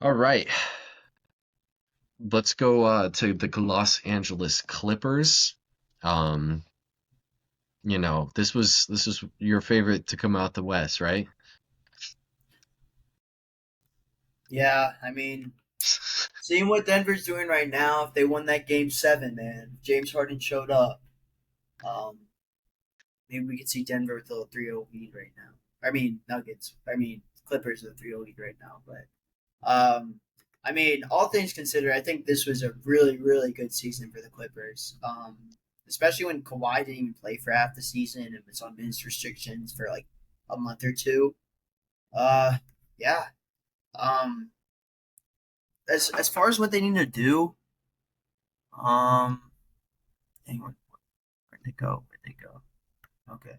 All right, let's go to the Los Angeles Clippers. Um, this was your favorite to come out the West, right? Yeah, I mean, seeing what Denver's doing right now, if they won that game seven, man, if James Harden showed up, um, maybe we could see Denver with a 3-0 lead right now. I mean, Nuggets. I mean, Clippers with a 3-0 lead right now. But, I mean, all things considered, I think this was a really, really good season for the Clippers. Especially when Kawhi didn't even play for half the season and was on minutes restrictions for like a month or two. Uh, yeah. Um, as far as what they need to do, um, dang, where'd they go? Where'd they go? Okay.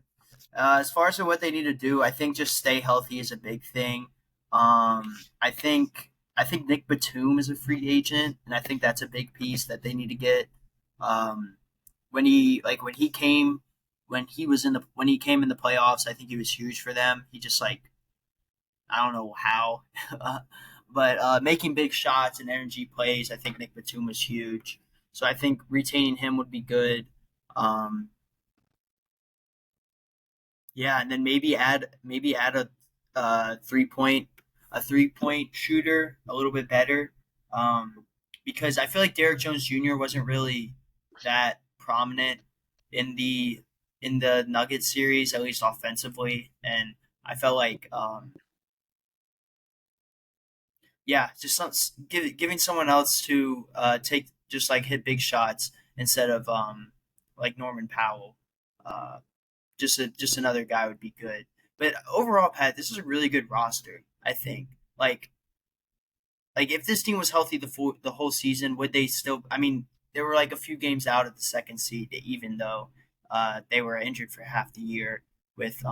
As far as what they need to do, I think just stay healthy is a big thing. I think Nick Batum is a free agent, and I think that's a big piece that they need to get. Um, when he came in the playoffs, I think he was huge for them. He just like I don't know how, but making big shots and energy plays, I think Nick Batum was huge. So I think retaining him would be good. Um, yeah, and then maybe add a 3-point shooter a little bit better. Because I feel like Derrick Jones Jr. wasn't really that prominent in the Nuggets series, at least offensively, and I felt like yeah, just giving someone else to take just like hit big shots instead of like Norman Powell. Uh, just another guy would be good. But overall, Pat, this is a really good roster. I think like if this team was healthy the whole season, would they still? I mean, there were like a few games out of the second seed, even though they were injured for half the year with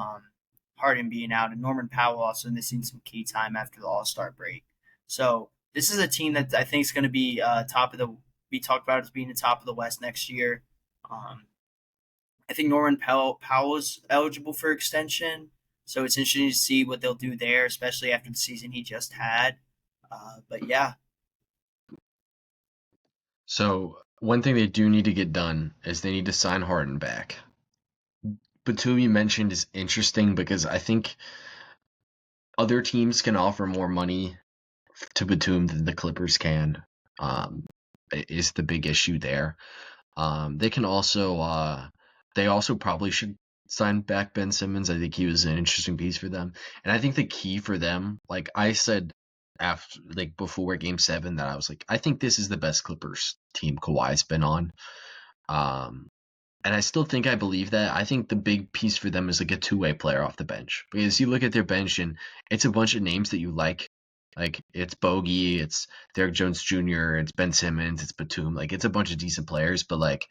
Harden being out and Norman Powell also missing some key time after the All Star break. So this is a team that I think is going to be top of the. We talked about as being the top of the West next year. Um, I think Powell is eligible for extension, so it's interesting to see what they'll do there, especially after the season he just had. But yeah, So one thing they do need to get done is they need to sign Harden back. Batum you mentioned is interesting because I think other teams can offer more money to Batum than the Clippers can. Um, is the big issue there. They can also they also probably should sign back Ben Simmons. I think he was an interesting piece for them. And I think the key for them, like I said after like before game 7 that I was like, I think this is the best Clippers team Kawhi's been on. Um and I still think I believe that. I think the big piece for them is like a two-way player off the bench. Because you look at their bench and it's a bunch of names that you like. Like it's Bogey, it's Derrick Jones Jr., it's Ben Simmons, it's Batum. Like it's a bunch of decent players, but like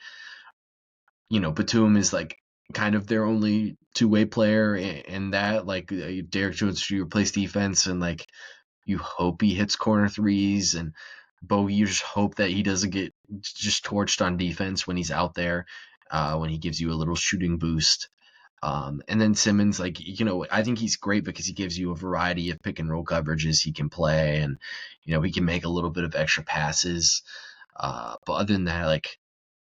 Batum is like kind of their only two-way player, and that like Derrick Jones Jr. plays defense, and like you hope he hits corner threes, and Bogey, you just hope that he doesn't get just torched on defense when he's out there, when he gives you a little shooting boost. And then Simmons, like I think he's great because he gives you a variety of pick and roll coverages he can play, and he can make a little bit of extra passes. But other than that, like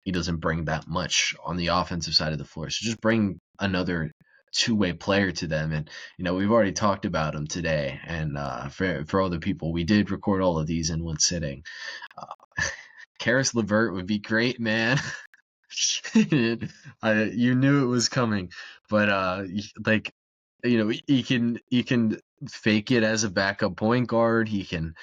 he doesn't bring that much on the offensive side of the floor. So just bring another two-way player to them. And we've already talked about him today. And for other people, we did record all of these in one sitting. Uh, Karis LeVert would be great, man. You knew it was coming, but like he can fake it as a backup point guard. He can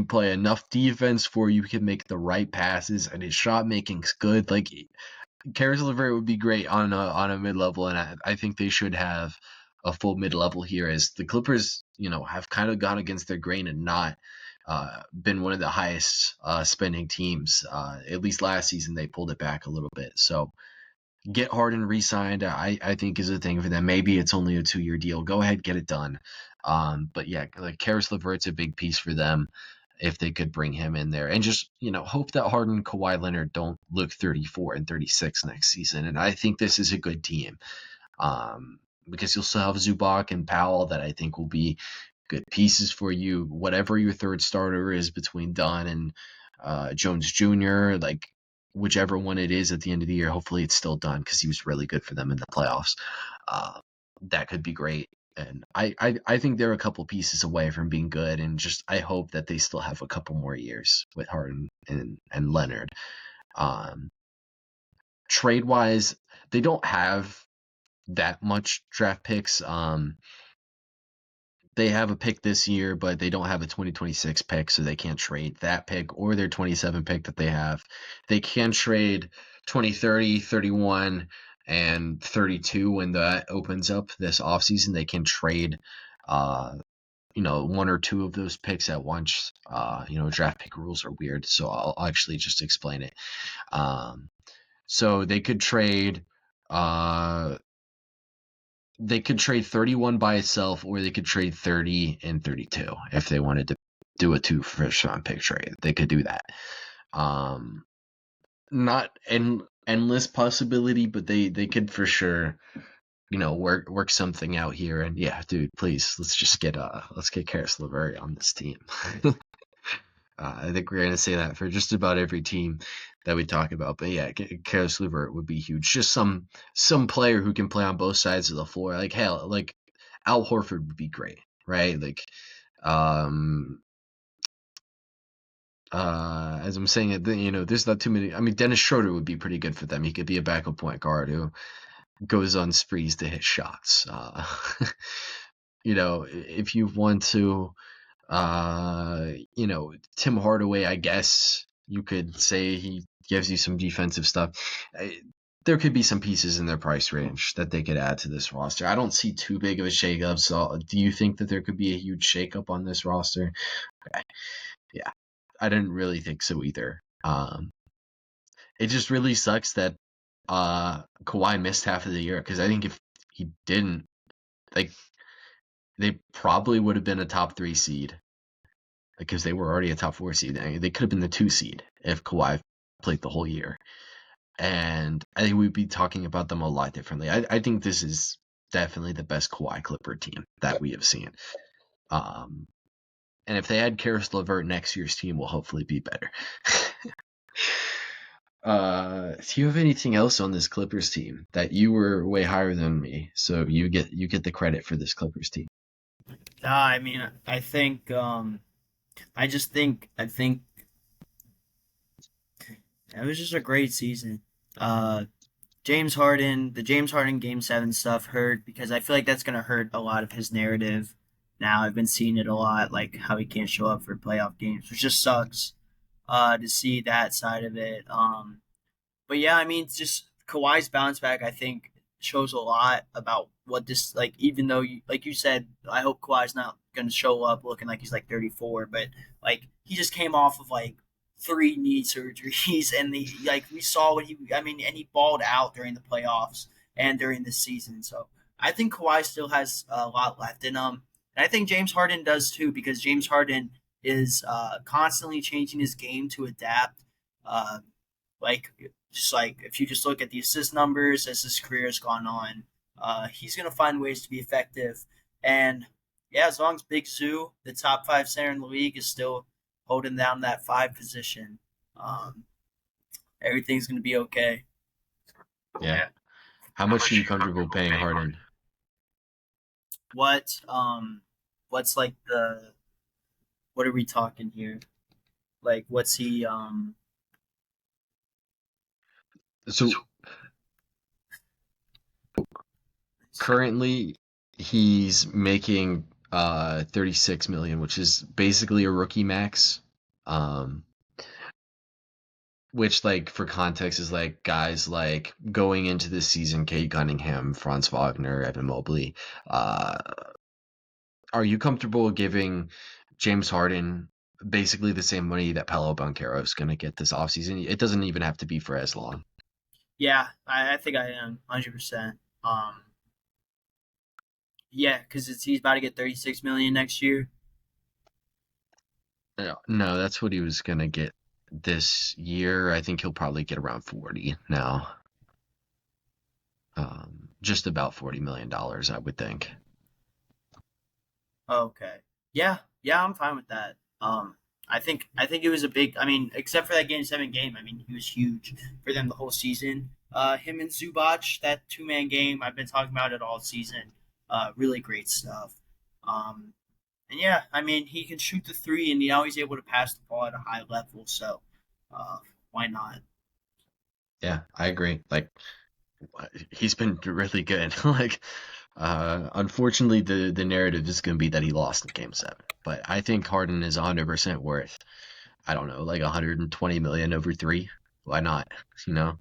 play enough defense for you. He can make the right passes, and his shot making's good. Like Karis LeVert would be great on a mid level, and I think they should have a full mid level here. As the Clippers, have kind of gone against their grain and not been one of the highest spending teams. At least last season, they pulled it back a little bit. So get Harden re-signed. I think is a thing for them. Maybe it's only a 2-year deal. Go ahead, get it done. But yeah, like Karis LeVert's a big piece for them if they could bring him in there, and just hope that Harden, and Kawhi Leonard don't look 34 and 36 next season. And I think this is a good team, because you'll still have Zubac and Powell that I think will be good pieces for you. Whatever your third starter is between Dunn and Jones Jr., like whichever one it is at the end of the year, hopefully it's still Dunn because he was really good for them in the playoffs. That could be great. And I think they're a couple pieces away from being good, and just I hope that they still have a couple more years with Harden and Leonard. Trade wise, they don't have that much draft picks. They have a pick this year, but they don't have a 2026 pick, so they can't trade that pick or their 27 pick that they have. They can trade 2030, 31, and 32 when that opens up this offseason. They can trade one or two of those picks at once. Draft pick rules are weird, so I'll actually just explain it. So they could trade 31 by itself, or they could trade 30 and 32 if they wanted to do a 2 first round pick trade. They could do that. Not an endless possibility, but they could for sure, work something out here. And yeah, dude, please let's get Caris LeVert on this team. I think we're gonna say that for just about every team that we talk about. But yeah, Caris LeVert would be huge. Just some player who can play on both sides of the floor. Like hell, like Al Horford would be great, right? Like, as I'm saying it, there's not too many. I mean, Dennis Schroeder would be pretty good for them. He could be a backup point guard who goes on sprees to hit shots. If you want to. Tim Hardaway, I guess you could say he gives you some defensive stuff. There could be some pieces in their price range that they could add to this roster. I don't see too big of a shakeup. So, do you think that there could be a huge shakeup on this roster? Okay. Yeah, I didn't really think so either. It just really sucks that Kawhi missed half of the year, because I think if he didn't, like, they probably would have been a top 3 seed, because they were already a top 4 seed. They could have been the 2 seed if Kawhi played the whole year. And I think we'd be talking about them a lot differently. I think this is definitely the best Kawhi Clipper team that we have seen. And if they had Caris LeVert, next year's team will hopefully be better. Do you have anything else on this Clippers team that you were way higher than me, so you get the credit for this Clippers team? I mean, I think I think it was just a great season. The James Harden Game 7 stuff hurt, because I feel like that's gonna hurt a lot of his narrative. Now I've been seeing it a lot, like how he can't show up for playoff games, which just sucks. To see that side of it. But yeah, I mean, just Kawhi's bounce back, I think, shows a lot about what this, like. Even though, like you said, I hope Kawhi's not going to show up looking like he's like 34, but like he just came off of like 3 knee surgeries, and we saw what and he balled out during the playoffs and during the season. So I think Kawhi still has a lot left in him, and I think James Harden does too, because James Harden is constantly changing his game to adapt. Uh, like just like if you just look at the assist numbers as his career has gone on, he's gonna find ways to be effective. And yeah, as long as Big Zoo, the top 5 center in the league, is still holding down that 5 position, um, everything's gonna be okay. Yeah. How much are you comfortable paying Harden? What what's like the what are we talking here? Like what's he So currently he's making 36 million, which is basically a rookie max. Which, like, for context, is like guys like going into this season, Kate Cunningham, Franz Wagner, Evan Mobley. Are you comfortable giving James Harden basically the same money that Paolo Banchero is going to get this offseason? It doesn't even have to be for as long. Yeah, I think I am 100%. Yeah, because he's about to get 36 million next year. No, that's what he was going to get this year. I think he'll probably get around 40 now. Just about $40 million, I would think. Okay. Yeah, I'm fine with that. I think it was a big. I mean, except for that Game 7 game. I mean, he was huge for them the whole season. Him and Zubac, that 2-man game. I've been talking about it all season. Really great stuff. Um, and yeah, I mean, he can shoot the three, and now he's able to pass the ball at a high level. So, uh, why not? Yeah, I agree. Like he's been really good. Like unfortunately the narrative is going to be that he lost in game 7. But I think Harden is 100% worth, I don't know, like 120 million over 3. Why not? You know?